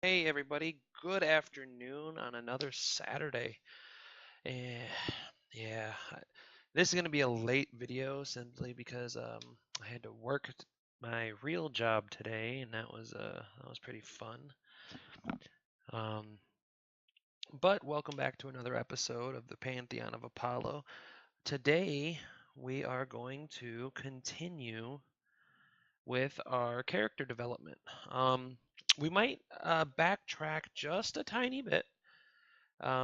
Hey everybody, good afternoon on another Saturday. And yeah, this is going to be a late video simply because I had to work my real job today, and that was pretty fun. Um, but welcome back to another episode of the Pantheon of Apollo. Today we are going to continue with our character development. We might backtrack just a tiny bit.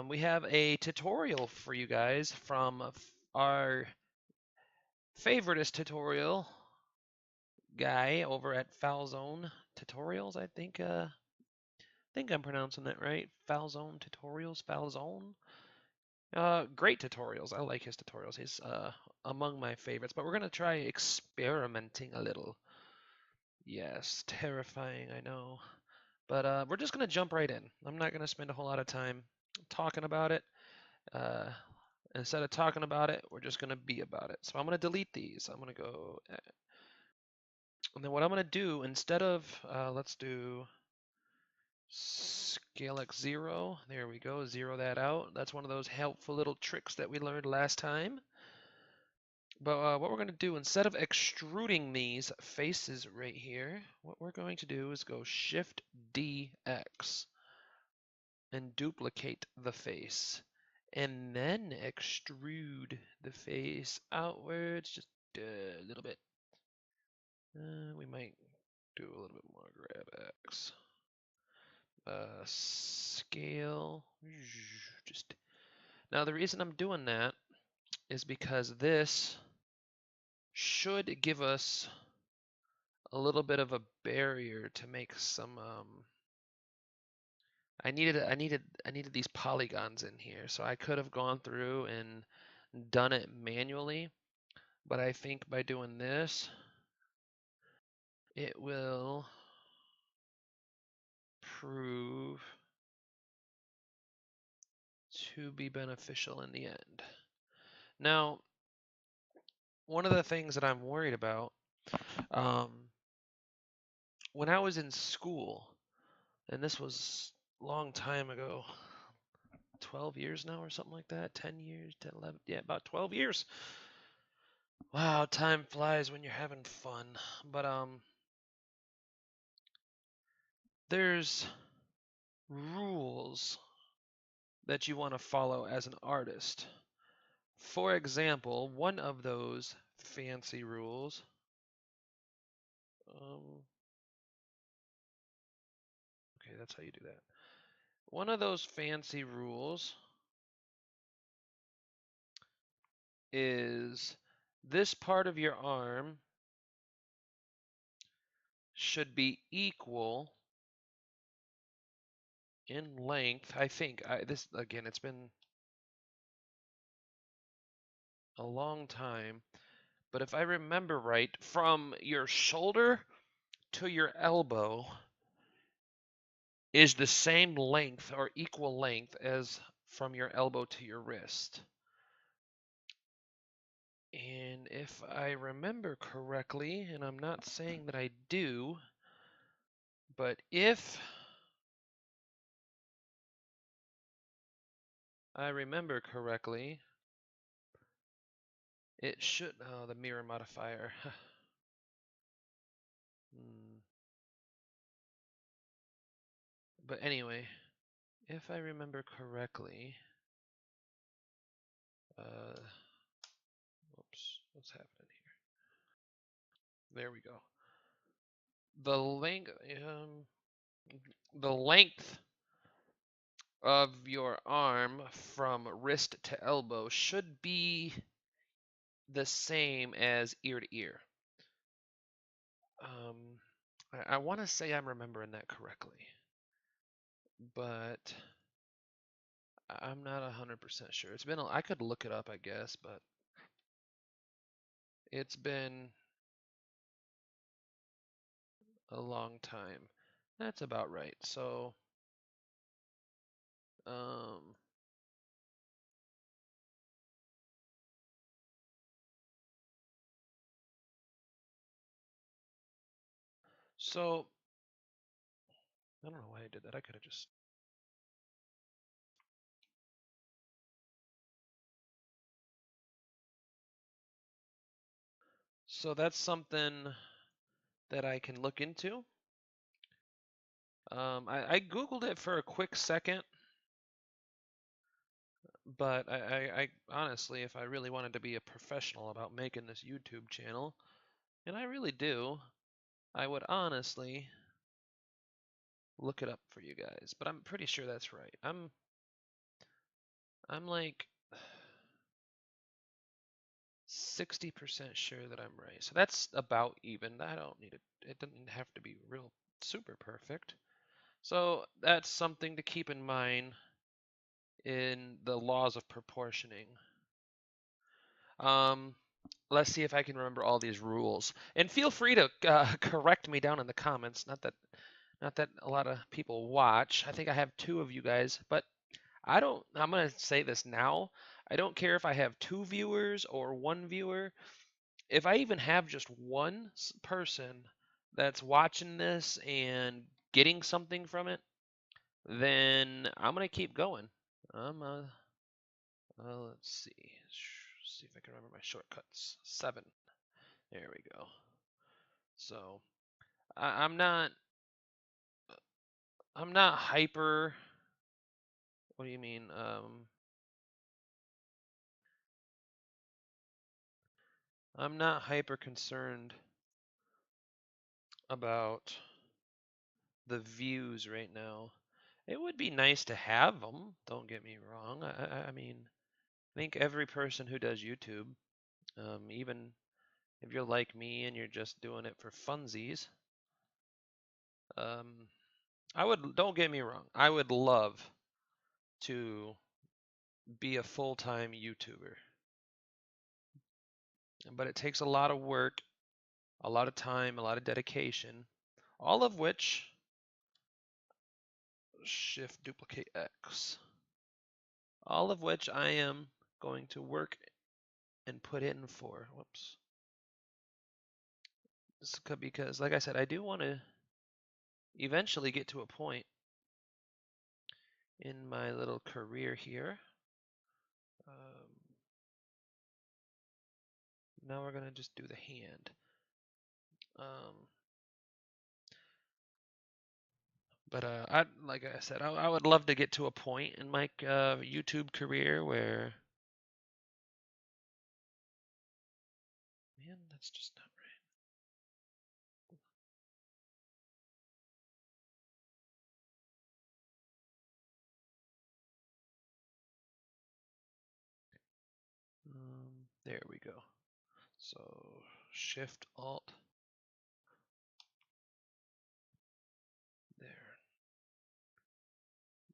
We have a tutorial for you guys from our favoritist tutorial guy over at Falzon Tutorials. I think I'm pronouncing that right. Falzon Tutorials, Falzon. Great tutorials. I like his tutorials. He's among my favorites. But we're gonna try experimenting a little. Yes, terrifying, I know. But we're just gonna jump right in. I'm not gonna spend a whole lot of time talking about it. Uh, Instead of talking about it, we're just going to be about it. So I'm going to delete these. I'm going to go, and then what I'm going to do, instead of, let's do scale x 0. There we go, zero that out. That's one of those helpful little tricks that we learned last time. But what we're going to do, instead of extruding these faces right here, what we're going to do is go Shift DX and duplicate the face. And then extrude the face outwards just a little bit. We might do a little bit more. Grab X. Scale. Just now, the reason I'm doing that is because this should give us a little bit of a barrier to make some. I needed these polygons in here, so I could have gone through and done it manually, but I think by doing this, it will prove to be beneficial in the end. Now, one of the things that I'm worried about, um, when I was in school, and this was a long time ago, 12 years now or something like that, 10 years, 10, 11, yeah, about 12 years. Wow, time flies when you're having fun. But there's rules that you want to follow as an artist. For example, one of those fancy rules, okay, that's how you do that. One of those fancy rules is this part of your arm should be equal in length. I think this again, it's been a long time, but if I remember right, from your shoulder to your elbow is the same length or equal length as from your elbow to your wrist. And if I remember correctly, and I'm not saying that I do, but if I remember correctly, it should, oh, the mirror modifier. But anyway, if I remember correctly, whoops, what's happening here? There we go. The length of your arm from wrist to elbow should be the same as ear to ear. I want to say I'm remembering that correctly, but I'm not 100% sure. It's been I could look it up, I guess, but it's been a long time. That's about right. So, um, so I don't know why I did that. I could have just... So that's something that I can look into. I Googled it for a quick second, but I honestly, if I really wanted to be a professional about making this YouTube channel, and I really do, I would honestly look it up for you guys. But I'm pretty sure that's right. I'm like 60% sure that I'm right. So that's about even. I don't need it. It doesn't have to be real super perfect. So that's something to keep in mind in the laws of proportioning. Let's see if I can remember all these rules. And feel free to correct me down in the comments. Not that a lot of people watch. I think I have 2 of you guys, but I'm going to say this now. I don't care if I have 2 viewers or 1 viewer. If I even have just one person that's watching this and getting something from it, then I'm going to keep going. Let's see if I can remember my shortcuts. 7. There we go. So I'm not hyper. What do you mean? I'm not hyper concerned about the views right now. It would be nice to have them. Don't get me wrong. I mean, I think every person who does YouTube, even if you're like me and you're just doing it for funsies, don't get me wrong, I would love to be a full-time YouTuber. But it takes a lot of work, a lot of time, a lot of dedication, all of which, shift duplicate X, all of which I am going to work and put in for. Whoops. Because, like I said, I do want to eventually get to a point in my little career here. Now we're going to just do the hand. But like I said, I would love to get to a point in my YouTube career where, man, that's just not right. There we go. So Shift Alt.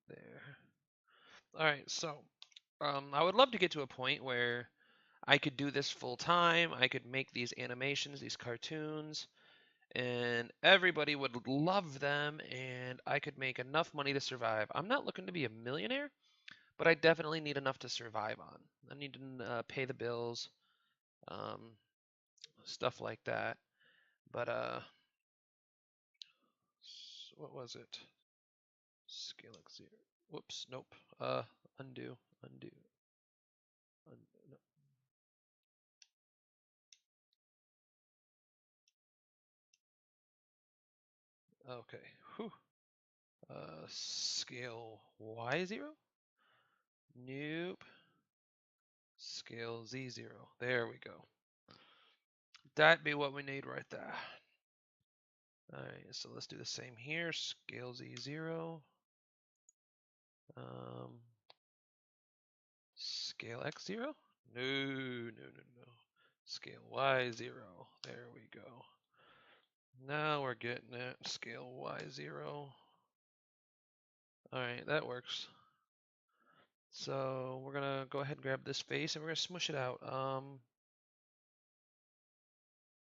There. All right, so I would love to get to a point where I could do this full time. I could make these animations, these cartoons, and everybody would love them, and I could make enough money to survive. I'm not looking to be a millionaire, but I definitely need enough to survive on. I need to pay the bills, stuff like that. But what was it? Scale X 0. Whoops, nope. Undo. No. Okay. Whew. Scale Y0? Nope. Scale Z0. There we go. That'd be what we need right there. Alright, so let's do the same here. Scale Z0. Scale X0? No. Scale Y0. There we go. Now we're getting it. Scale Y0. Alright, that works. So we're gonna go ahead and grab this face and we're gonna smush it out.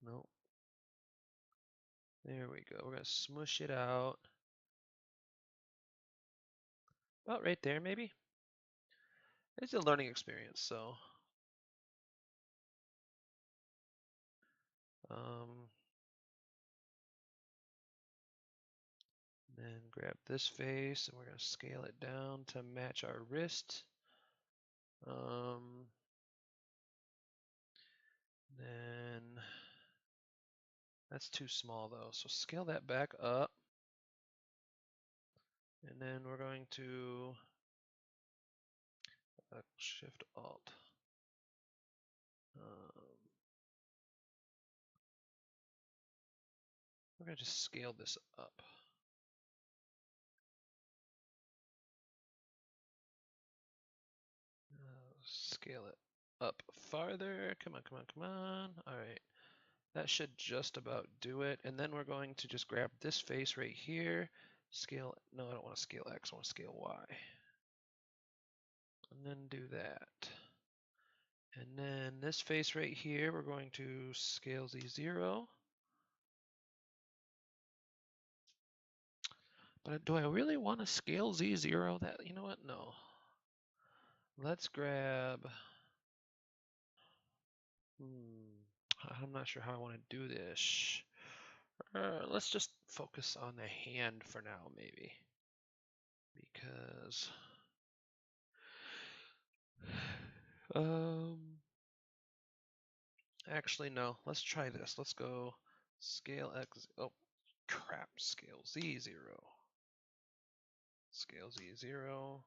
No. There we go. We're gonna smush it out. About right there, maybe. It's a learning experience, so. then grab this face, and we're going to scale it down to match our wrist. Then that's too small though, so scale that back up. And then we're going to Shift Alt. We're going to just scale this up. Scale it up farther. Come on, come on, come on. All right. That should just about do it. And then we're going to just grab this face right here. Scale, no, I don't want to scale X, I want to scale Y. And then do that. And then this face right here, we're going to scale Z0. But do I really want to scale Z0? That, you know what? No. Let's grab, I'm not sure how I want to do this. Let's just focus on the hand for now, maybe. Because, actually, no. Let's try this. Let's go scale X. Oh, crap. Scale Z0. Scale Z0.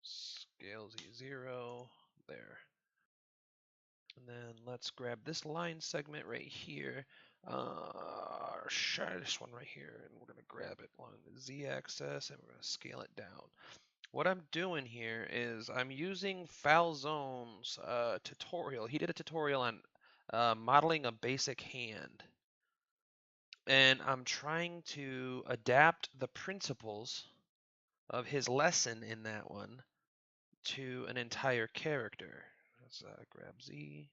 Scale Z0. There. And then let's grab this line segment right here. Try this one right here, and we're going to grab it along the Z-axis, and we're going to scale it down. What I'm doing here is I'm using Falzon's tutorial. He did a tutorial on modeling a basic hand. And I'm trying to adapt the principles of his lesson in that one to an entire character. Let's grab Z.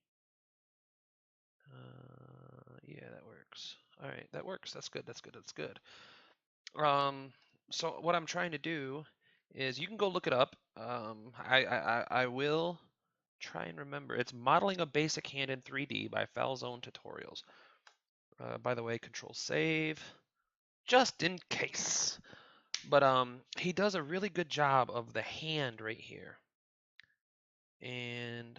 Yeah, that works. All right, that works. That's good. That's good. That's good. So what I'm trying to do is, you can go look it up. I will try and remember. It's Modeling a Basic Hand in 3D by Falzon Tutorials. By the way, Control Save, just in case. But he does a really good job of the hand right here. And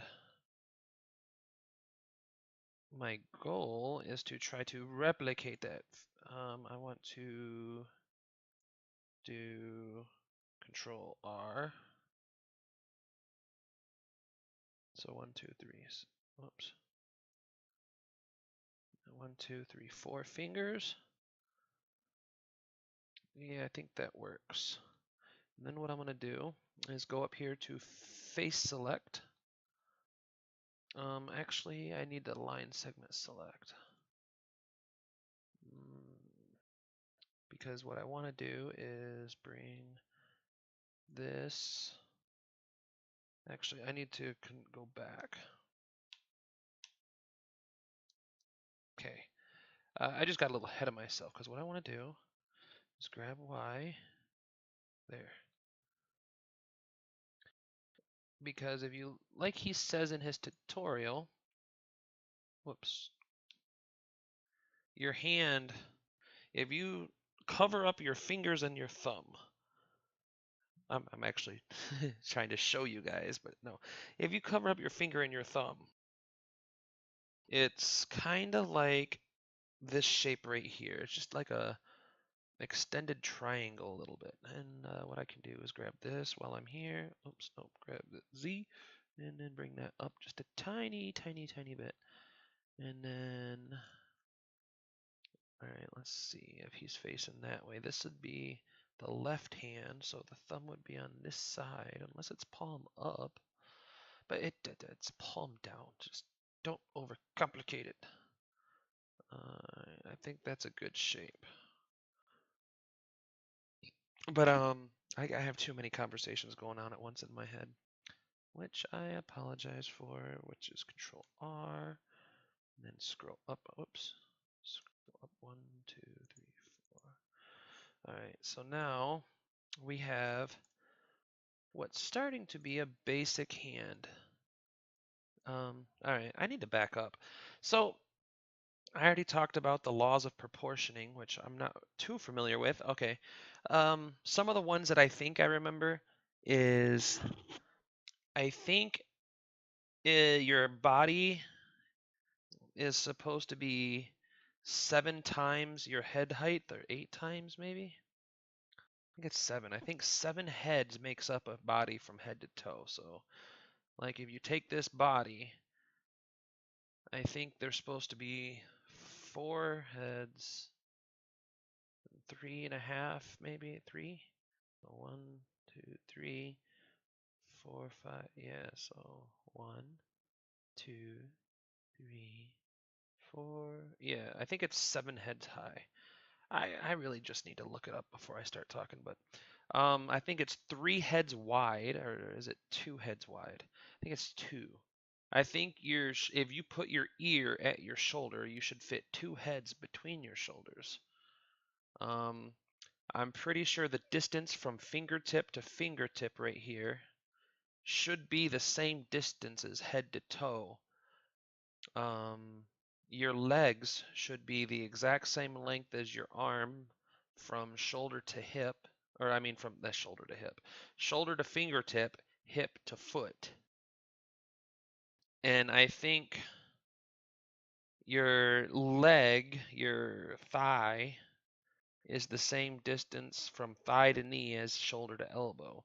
my goal is to try to replicate that. I want to do Control R. So 1, 2, 3. Whoops. 1, 2, 3, 4 fingers. Yeah, I think that works. And then what I'm going to do is go up here to Face Select. Actually, I need the line segment select. Because what I want to do is bring this. Actually, I need to go back. Okay. I just got a little ahead of myself, because what I want to do is grab Y. There. Because if you, like he says in his tutorial, whoops, your hand, if you cover up your fingers and your thumb, I'm actually trying to show you guys, but no. If you cover up your finger and your thumb, it's kind of like this shape right here. It's just like a extended triangle a little bit. And what I can do is grab this while I'm here. Oops, nope, grab the Z, and then bring that up just a tiny, tiny, tiny bit. And then, all right, let's see if he's facing that way. This would be the left hand, so the thumb would be on this side, unless it's palm up. But it's palm down. Just don't overcomplicate it. I think that's a good shape. But I have too many conversations going on at once in my head, which I apologize for. Which is Control R, and then scroll up. Whoops, scroll up 1, 2, 3, 4. All right, so now we have what's starting to be a basic hand. All right, I need to back up. So I already talked about the laws of proportioning, which I'm not too familiar with. Okay. Some of the ones that I think I remember is I think your body is supposed to be 7 times your head height, or 8 times maybe. I think it's 7. I think 7 heads makes up a body from head to toe. So, like, if you take this body, I think there's supposed to be 4 heads, 3.5, maybe 3. So 1, 2, 3, 4, 5. Yeah, so 1, 2, 3, 4. Yeah, I think it's 7 heads high. I really just need to look it up before I start talking, but I think it's 3 heads wide, or is it 2 heads wide? I think it's 2. I think if you put your ear at your shoulder, you should fit 2 heads between your shoulders. I'm pretty sure the distance from fingertip to fingertip right here should be the same distance as head to toe. Your legs should be the exact same length as your arm from shoulder to hip, or I mean from the shoulder to hip, shoulder to fingertip, hip to foot. And I think your leg, your thigh, is the same distance from thigh to knee as shoulder to elbow.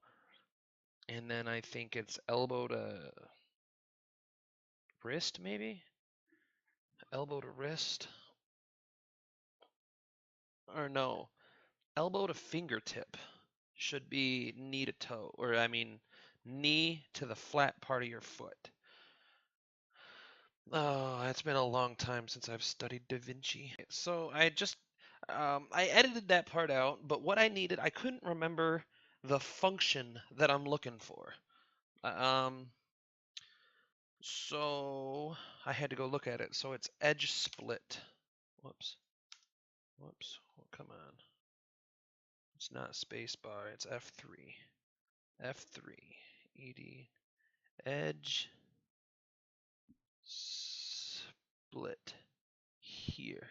And then I think it's elbow to wrist, maybe? Elbow to wrist? Or no, elbow to fingertip should be knee to toe, or I mean, knee to the flat part of your foot. Oh, it's been a long time since I've studied Da Vinci. So I edited that part out, but what I needed, I couldn't remember the function that I'm looking for. Um, so I had to go look at it. So it's edge split. Whoops. Whoops. Oh, come on. It's not spacebar, it's F3. F3. ED. Edge split here.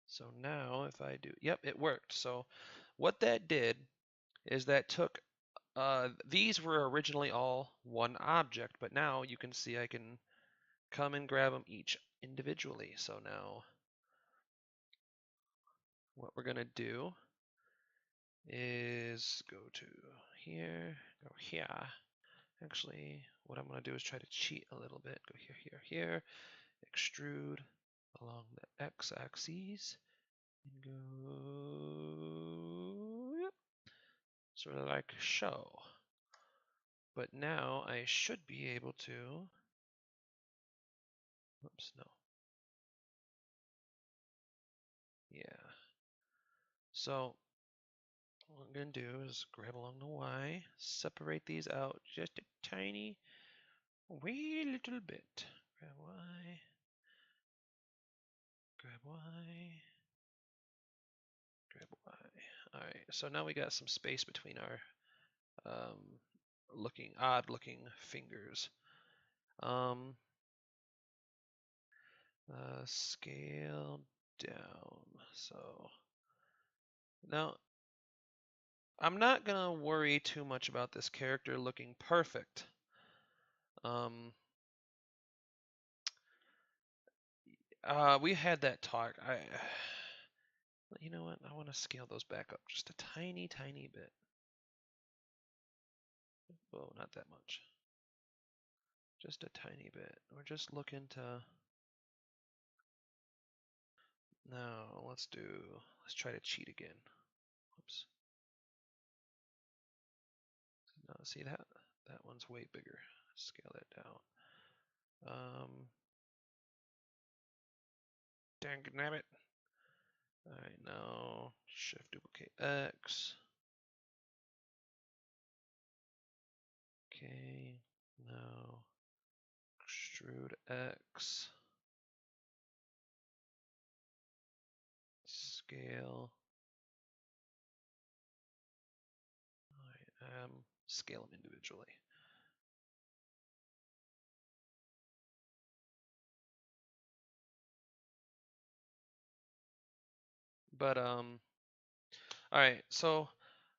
So now if I do, yep, it worked. So what that did is that took, these were originally all one object, but now you can see I can come and grab them each individually. So now what we're going to do is go to here, go here. Actually, what I'm going to do is try to cheat a little bit. Go here, here, here. Extrude along the x-axis. And go, yep, sort of like so. But now I should be able to, oops, no. Yeah. So what I'm going to do is grab along the Y, separate these out just a tiny, wee little bit. Grab Y, grab Y, grab Y. All right, so now we got some space between our odd looking fingers. Scale down. So now I'm not gonna worry too much about this character looking perfect. We had that talk. You know what? I want to scale those back up just a tiny, tiny bit. Whoa, not that much. Just a tiny bit. We're just looking to. No, let's try to cheat again. Whoops. No, see that? That one's way bigger. Scale that down. Dang nabbit. Alright, now shift duplicate X. Okay, now extrude X. Scale. Alright, scale them individually. But all right. So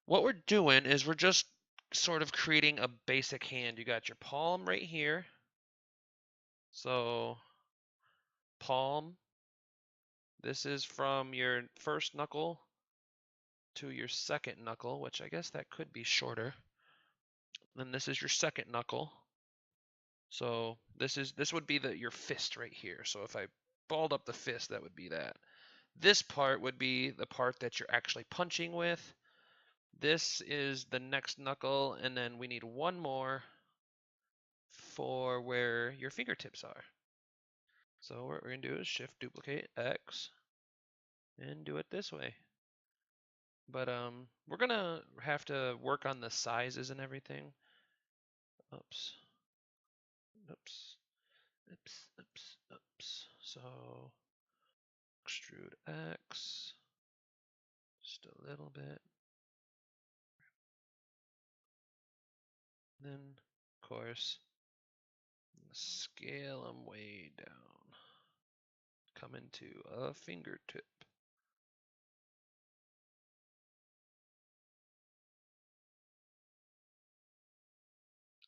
what we're doing is we're just sort of creating a basic hand. You got your palm right here. So palm. This is from your first knuckle to your second knuckle, which I guess that could be shorter. Then this is your second knuckle. So this would be your fist right here. So if I balled up the fist, that would be that. This part would be the part that you're actually punching with. This is the next knuckle, and then we need one more for where your fingertips are. So what we're gonna do is shift duplicate X and do it this way. But we're gonna have to work on the sizes and everything. Oops. Oops. Oops. Oops. Oops. So extrude X just a little bit. Then, of course, scale them way down. Come into a fingertip.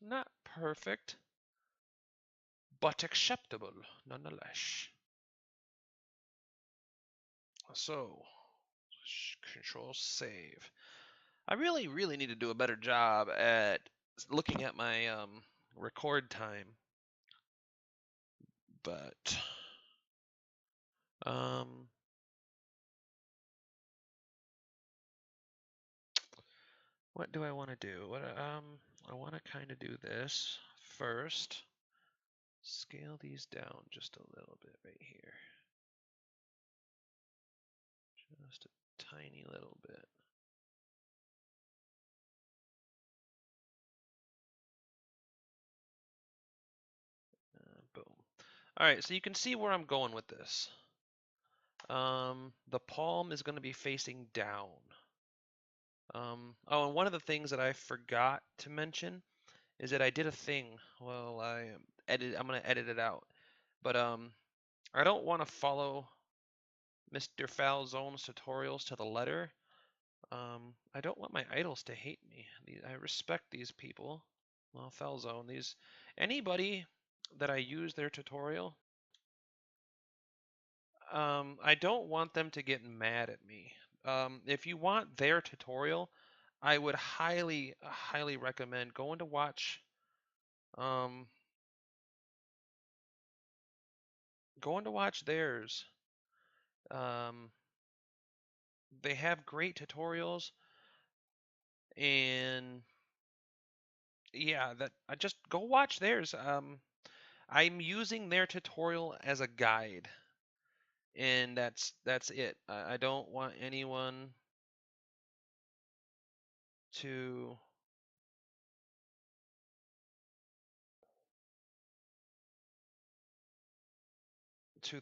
Not perfect, but acceptable nonetheless. So, control save. I really need to do a better job at looking at my record time. But what do I want to do? I want to kind of do this first. Scale these down just a little bit right here. Just a tiny little bit. Boom. All right, so you can see where I'm going with this. The palm is going to be facing down. Oh, and one of the things that I forgot to mention is that I did a thing. Well, I'm going to edit it out. But I don't want to follow Mr. Falzon's tutorials to the letter. I don't want my idols to hate me. I respect these people. Well, Falzone, anybody that I use their tutorial, I don't want them to get mad at me. If you want their tutorial, I would highly recommend going to watch theirs. They have great tutorials, and yeah, that I just go watch theirs. I'm using their tutorial as a guide, and that's it. I don't want anyone to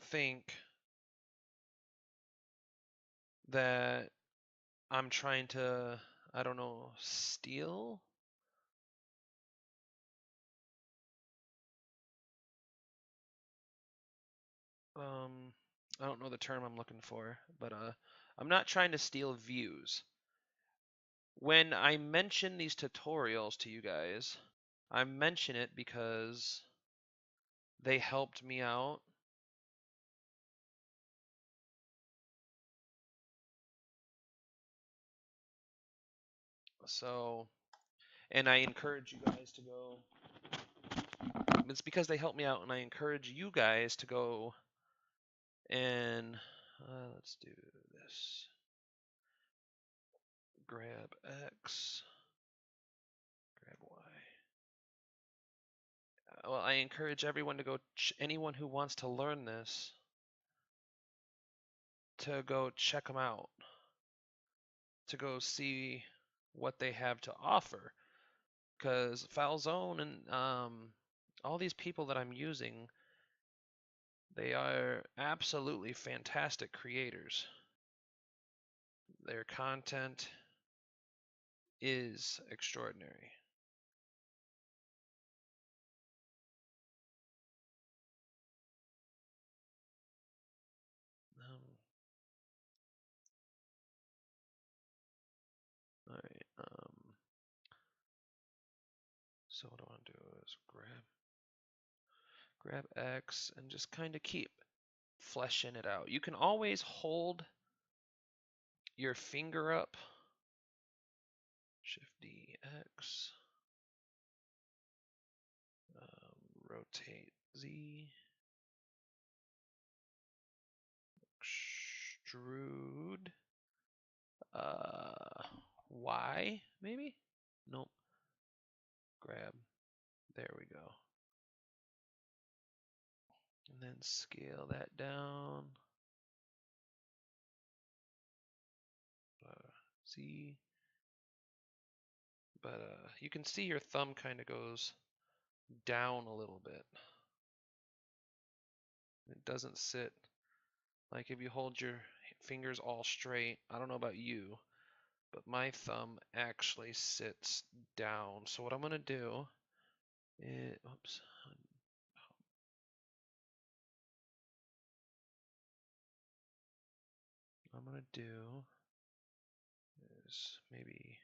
think that I'm trying to, I don't know, steal. I don't know the term I'm looking for, but I'm not trying to steal views. When I mention these tutorials to you guys, I mention it because they helped me out. So, and I encourage you guys to go. It's because they helped me out, and I encourage you guys to go and let's do this. Grab X, grab Y. Well, I encourage everyone to go, anyone who wants to learn this, to go check them out, to go see what they have to offer. Because Falzone and all these people that I'm using, they are absolutely fantastic creators. Their content is extraordinary. So what I want to do is grab X and just kind of keep fleshing it out. You can always hold your finger up, Shift D, X, rotate Z, extrude, Y, maybe? Nope. Grab. There we go. And then scale that down. Z. But you can see your thumb kind of goes down a little bit. It doesn't sit like if you hold your fingers all straight. I don't know about you, but my thumb actually sits down. So what I'm going to do is, oops. What I'm going to do is maybe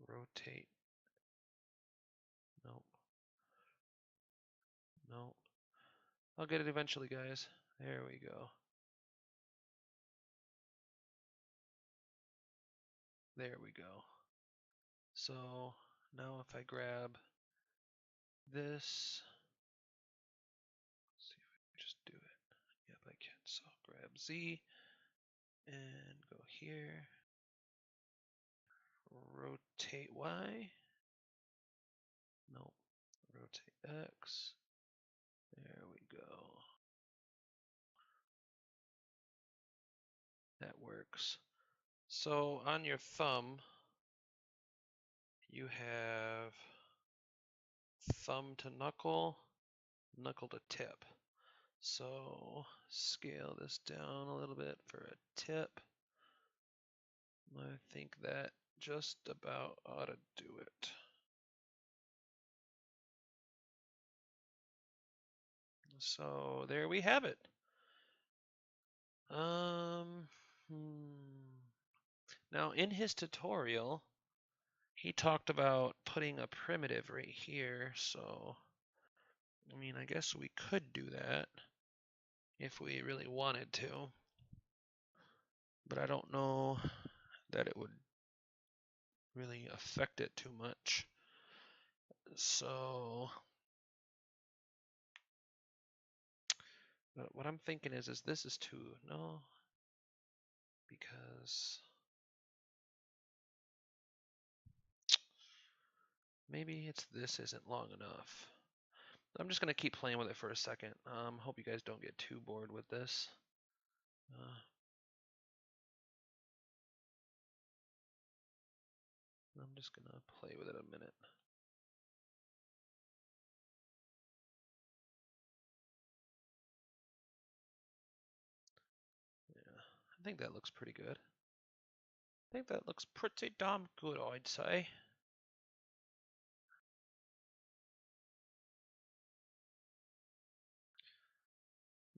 rotate. Nope. Nope. I'll get it eventually, guys. There we go. There we go. So now if I grab this, let's see if I can just do it. Yep, I can. So grab Z and go here. Rotate Y. Nope. Rotate X. There we go. That works. So on your thumb, you have thumb to knuckle, knuckle to tip. So scale this down a little bit for a tip. I think that just about ought to do it. So there we have it. Now in his tutorial, he talked about putting a primitive right here. So, I mean, I guess we could do that if we really wanted to, but I don't know that it would really affect it too much. So what I'm thinking is this is too, no, because maybe this isn't long enough. I'm just gonna keep playing with it for a second. Hope you guys don't get too bored with this. I'm just gonna play with it a minute. Yeah, I think that looks pretty good. I think that looks pretty damn good, I'd say.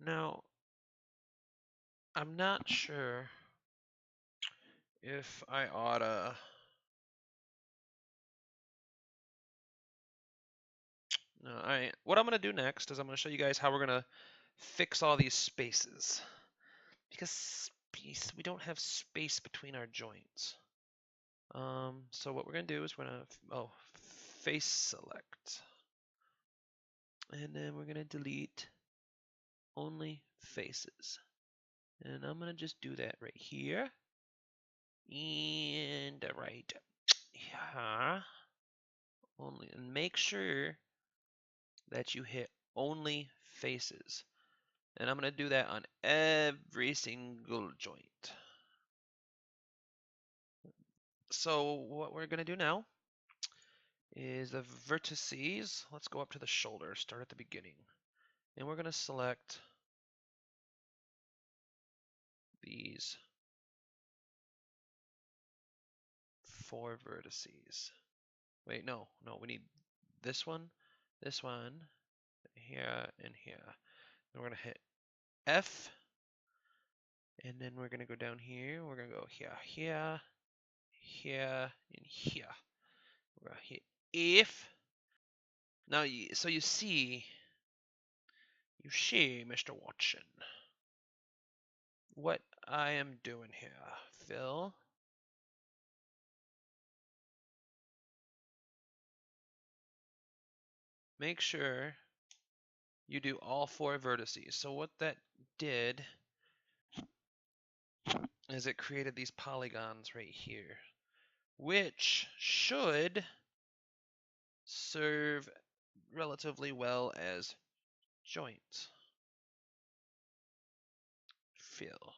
Now, I'm not sure if I oughta. No, what I'm gonna do next is I'm gonna show you guys how we're gonna fix all these spaces. Because space, we don't have space between our joints. So what we're gonna do is we're gonna, face select. And then we're gonna delete only faces. And I'm gonna just do that right here. And right here. Only, and make sure that you hit only faces. And I'm going to do that on every single joint. So what we're going to do now is the vertices. Let's go up to the shoulder, start at the beginning. And we're going to select these 4 vertices. Wait, no, we need this one, here, and here. And we're going to hit F, and then we're going to go down here. We're going to go here, here, here, and here. We're going to hit F, Now, so you see, Mr. Watson, what I am doing here, Phil. Make sure you do all 4 vertices. So what that did is it created these polygons right here, which should serve relatively well as joints. Fill.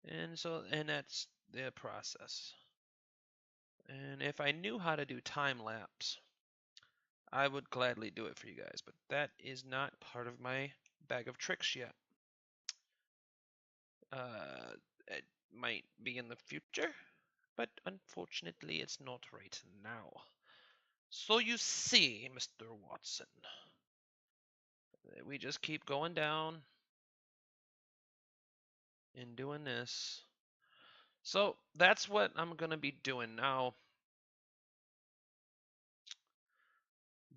And that's the process. And if I knew how to do time lapse, I would gladly do it for you guys, but that is not part of my bag of tricks yet. It might be in the future, but unfortunately it's not right now. So you see, Mr. Watson, we just keep going down and doing this. So that's what I'm going to be doing now.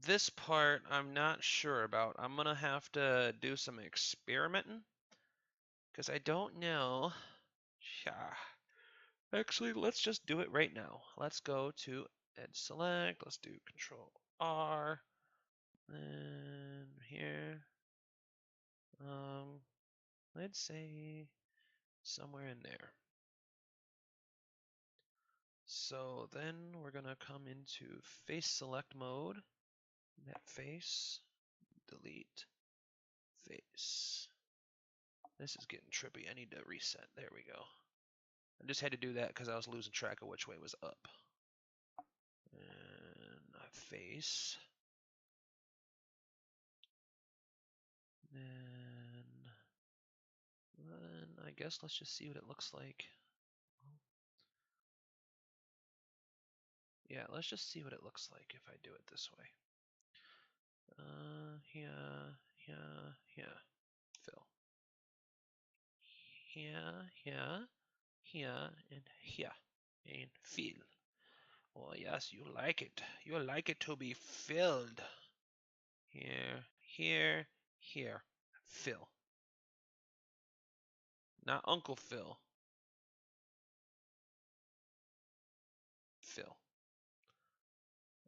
This part I'm not sure about. I'm going to have to do some experimenting because I don't know. Actually, let's just do it right now. Let's go to Edge Select. Let's do Control R. And here, let's say somewhere in there. So then we're gonna come into face select mode. That face, delete, face. This is getting trippy. I need to reset. There we go. I just had to do that because I was losing track of which way was up. And face. Then I guess let's just see what it looks like. Yeah, let's just see what it looks like if I do it this way. Here, fill. Here, and here, and fill. Oh yes, you like it. You like it to be filled. Here, fill. Not Uncle Phil. Fill.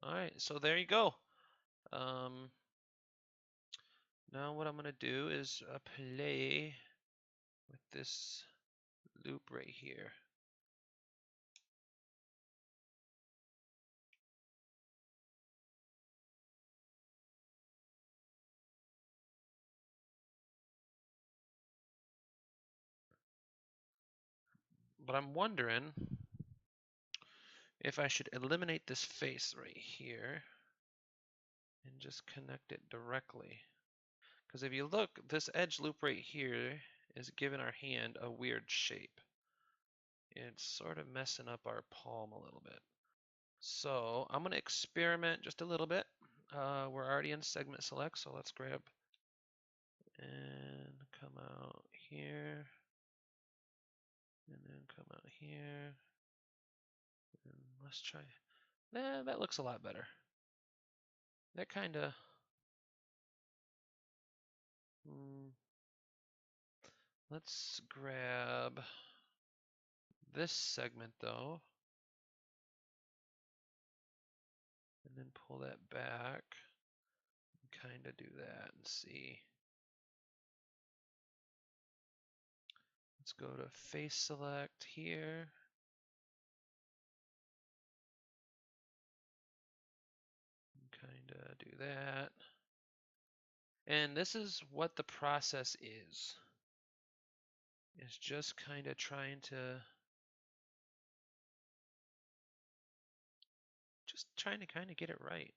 Alright, so there you go. Now what I'm going to do is play with this loop right here. But I'm wondering if I should eliminate this face right here and just connect it directly. Because if you look, this edge loop right here is giving our hand a weird shape. It's sort of messing up our palm a little bit. So I'm going to experiment just a little bit. We're already in segment select, so let's grab and come out here. And then come out here. And let's try. That looks a lot better. That kind of. Let's grab this segment though. And then pull that back. And kind of do that and see. Let's go to face select here. Kind of do that. And this is what the process is. It's just kind of trying to kind of get it right.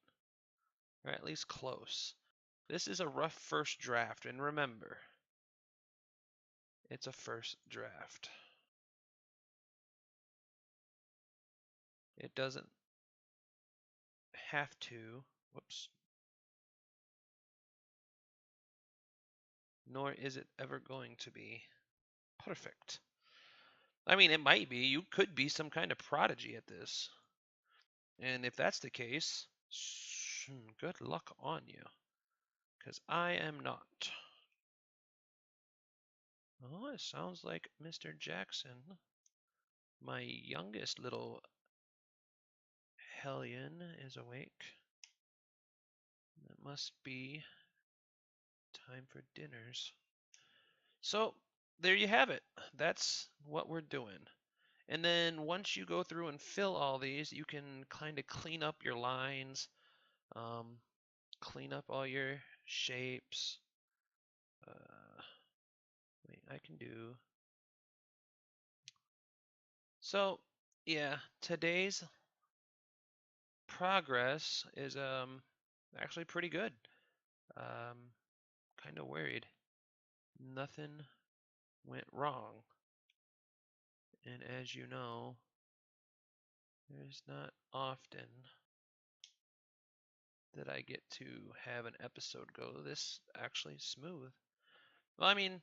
Or at least close. This is a rough first draft, and remember, it's a first draft. It doesn't have to, whoops, nor is it ever going to be perfect. I mean, it might be. You could be some kind of prodigy at this. And if that's the case, Good luck on you, because I am not. Oh, it sounds like Mr. Jackson, my youngest little hellion, is awake. It must be time for dinners. So, there you have it. That's what we're doing. And then once you go through and fill all these, you can kind of clean up your lines, clean up all your shapes. Wait, I can do. So, yeah, today's progress is actually pretty good. Kind of worried. Nothing went wrong. And as you know, there's not often that I get to have an episode go this actually smooth. Well, I mean,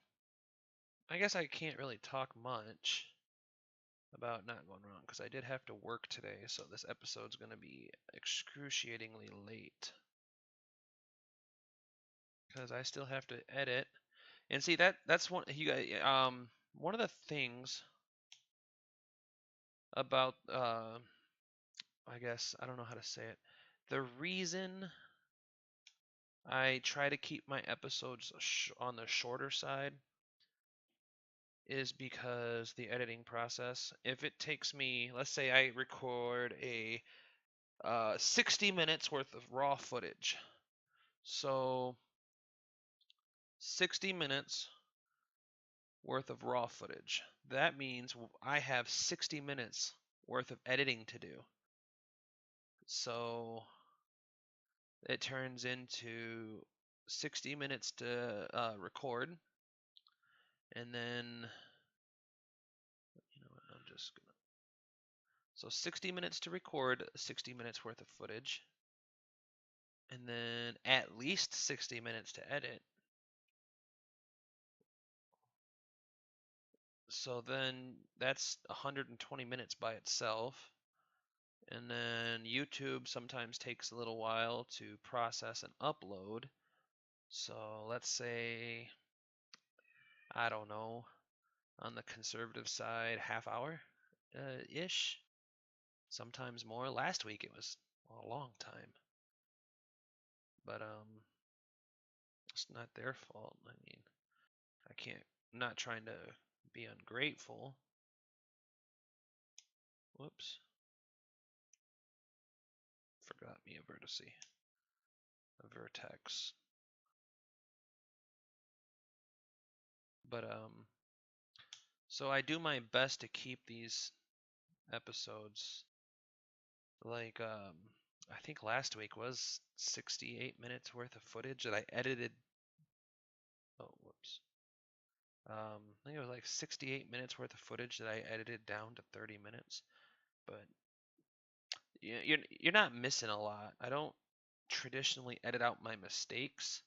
I guess I can't really talk much about not going wrong because I did have to work today, so this episode's going to be excruciatingly late because I still have to edit. And see that's one you guys one of the things about I guess I don't know how to say it. The reason I try to keep my episodes on the shorter side is because the editing process, if it takes me, let's say I record a 60 minutes worth of raw footage. So 60 minutes worth of raw footage. That means I have 60 minutes worth of editing to do. So it turns into 60 minutes to record, and then you know what, I'm just gonna. So 60 minutes to record, 60 minutes worth of footage, and then at least 60 minutes to edit. So then that's 120 minutes by itself. And then YouTube sometimes takes a little while to process and upload. So let's say, I don't know, on the conservative side, half hour ish. Sometimes more. Last week it was a long time. But it's not their fault. I mean, I can't, I'm not trying to be ungrateful. Whoops. Forgot me a vertice. A vertex. But so I do my best to keep these episodes like I think last week was 68 minutes worth of footage that I edited. Oh, whoops. I think it was like 68 minutes worth of footage that I edited down to 30 minutes. But you're not missing a lot. I don't traditionally edit out my mistakes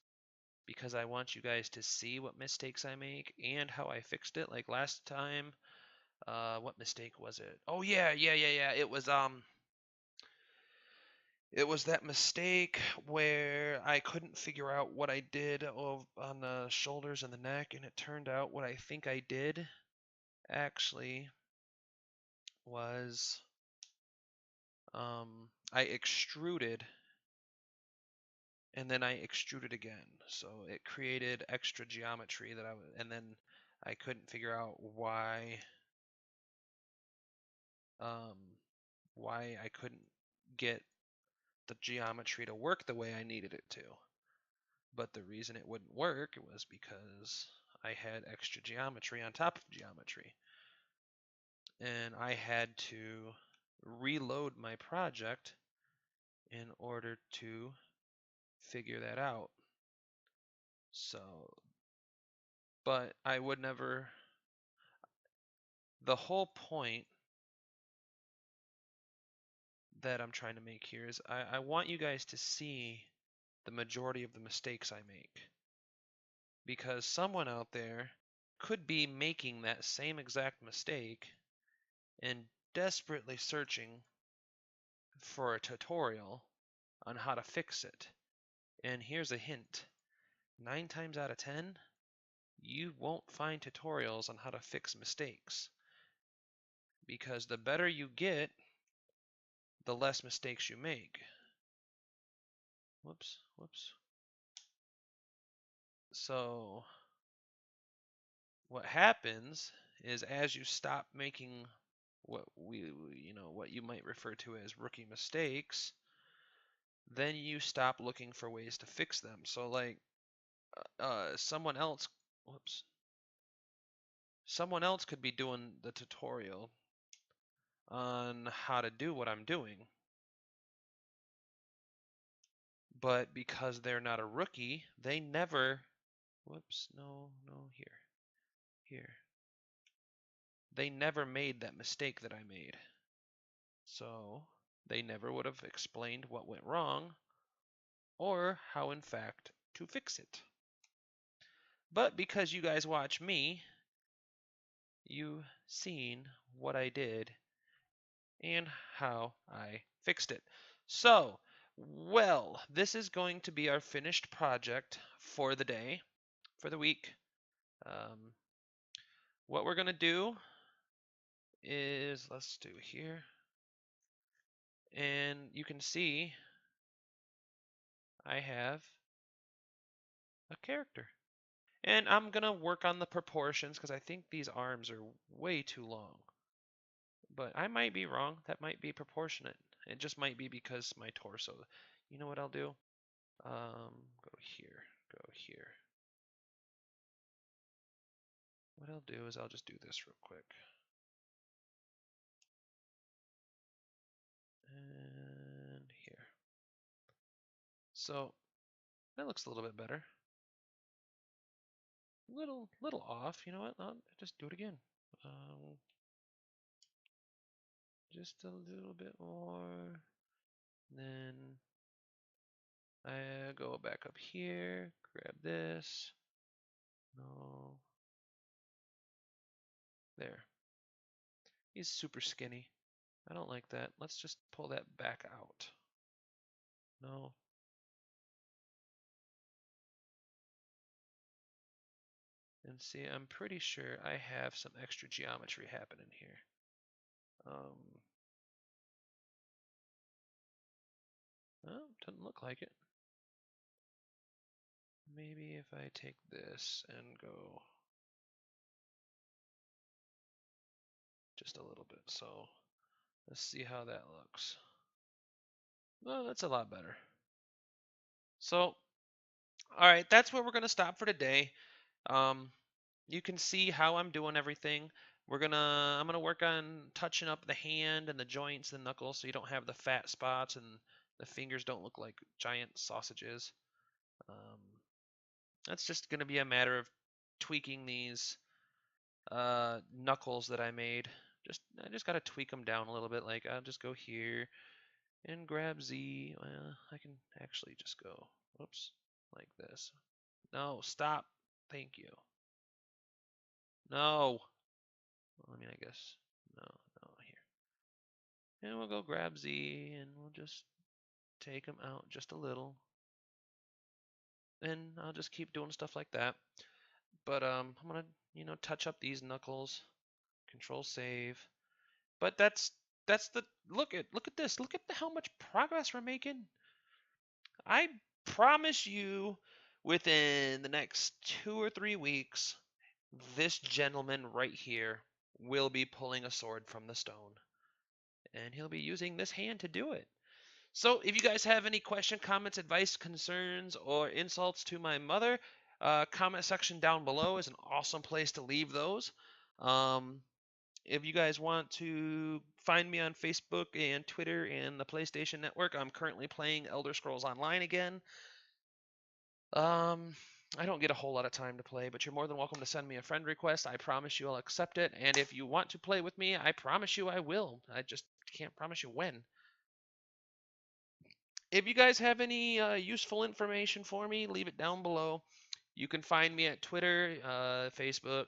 because I want you guys to see what mistakes I make and how I fixed it. Like last time, what mistake was it? Oh yeah. It was that mistake where I couldn't figure out what I did on the shoulders and the neck, and it turned out what I think I did actually was I extruded and then I extruded again. So it created extra geometry that and then I couldn't figure out why I couldn't get the geometry to work the way I needed it to. But the reason it wouldn't work was because I had extra geometry on top of geometry. And I had to reload my project in order to figure that out. So, but I would never, the whole point that I'm trying to make here is I want you guys to see the majority of the mistakes I make. Because someone out there could be making that same exact mistake and desperately searching for a tutorial on how to fix it. And here's a hint. 9 times out of 10, you won't find tutorials on how to fix mistakes. Because the better you get, the less mistakes you make. Whoops. So what happens is as you stop making what what you might refer to as rookie mistakes, then you stop looking for ways to fix them. So like someone else could be doing the tutorial on how to do what I'm doing, but because they're not a rookie, they never here. They never made that mistake that I made. So they never would have explained what went wrong or how in fact to fix it. But because you guys watch me, you've seen what I did and how I fixed it. So, well, this is going to be our finished project for the day, for the week. What we're going to do is, let's do here, and you can see I have a character. And I'm going to work on the proportions because I think these arms are way too long. But I might be wrong. That might be proportionate. It just might be because my torso. You know what I'll do? Go here. What I'll do is I'll just do this real quick. And here. So that looks a little bit better. Little off. You know what? I'll just do it again. Just a little bit more. Then I go back up here, grab this. No. There. He's super skinny. I don't like that. Let's just pull that back out. No. And see, I'm pretty sure I have some extra geometry happening here. Oh, doesn't look like it. Maybe if I take this and go just a little bit. So let's see how that looks. Well, that's a lot better. So, all right, that's where we're going to stop for today. You can see how I'm doing everything. I'm gonna work on touching up the hand and the joints and knuckles so you don't have the fat spots and the fingers don't look like giant sausages. That's just gonna be a matter of tweaking these knuckles that I made. I just gotta tweak them down a little bit. Like I'll just go here and grab Z. Well, I can actually just go, whoops, like this. No, stop. Thank you. No. Well, I mean, I guess no, here. And we'll go grab Z and we'll just take them out just a little. And I'll just keep doing stuff like that. But I'm gonna, touch up these knuckles. Control save. But that's the look at this. Look at how much progress we're making. I promise you, within the next 2 or 3 weeks, this gentleman right here will be pulling a sword from the stone. And he'll be using this hand to do it. So if you guys have any question, comments, advice, concerns, or insults to my mother, comment section down below is an awesome place to leave those. If you guys want to find me on Facebook and Twitter and the PlayStation Network, I'm currently playing Elder Scrolls Online again. I don't get a whole lot of time to play, but you're more than welcome to send me a friend request. I promise you I'll accept it. And if you want to play with me, I promise you I will. I just can't promise you when. If you guys have any useful information for me, leave it down below. You can find me at Twitter, Facebook.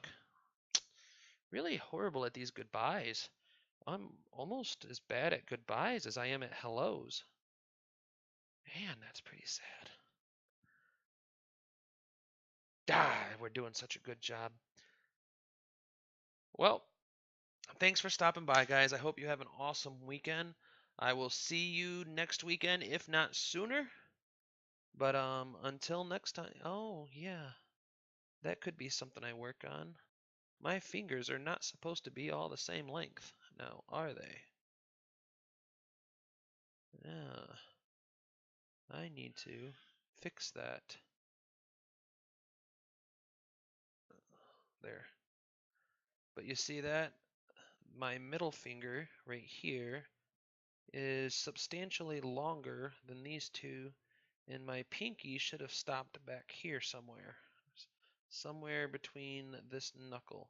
Really horrible at these goodbyes. I'm almost as bad at goodbyes as I am at hellos. Man, that's pretty sad. Ah, we're doing such a good job. Well, thanks for stopping by, guys. I hope you have an awesome weekend. I will see you next weekend, if not sooner. But until next time. Oh, yeah. That could be something I work on. My fingers are not supposed to be all the same length now, are they? Yeah. I need to fix that. There. But you see that? My middle finger right here is substantially longer than these two, and my pinky should have stopped back here somewhere. Somewhere between this knuckle.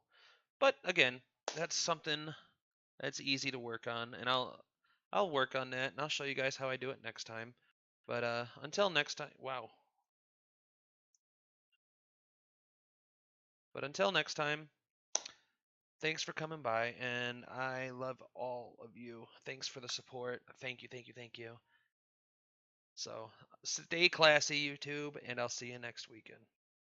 But again, that's something that's easy to work on, and I'll work on that, and I'll show you guys how I do it next time. But until next time, wow. But until next time, thanks for coming by, and I love all of you. Thanks for the support. Thank you, thank you, thank you. So stay classy, YouTube, and I'll see you next weekend.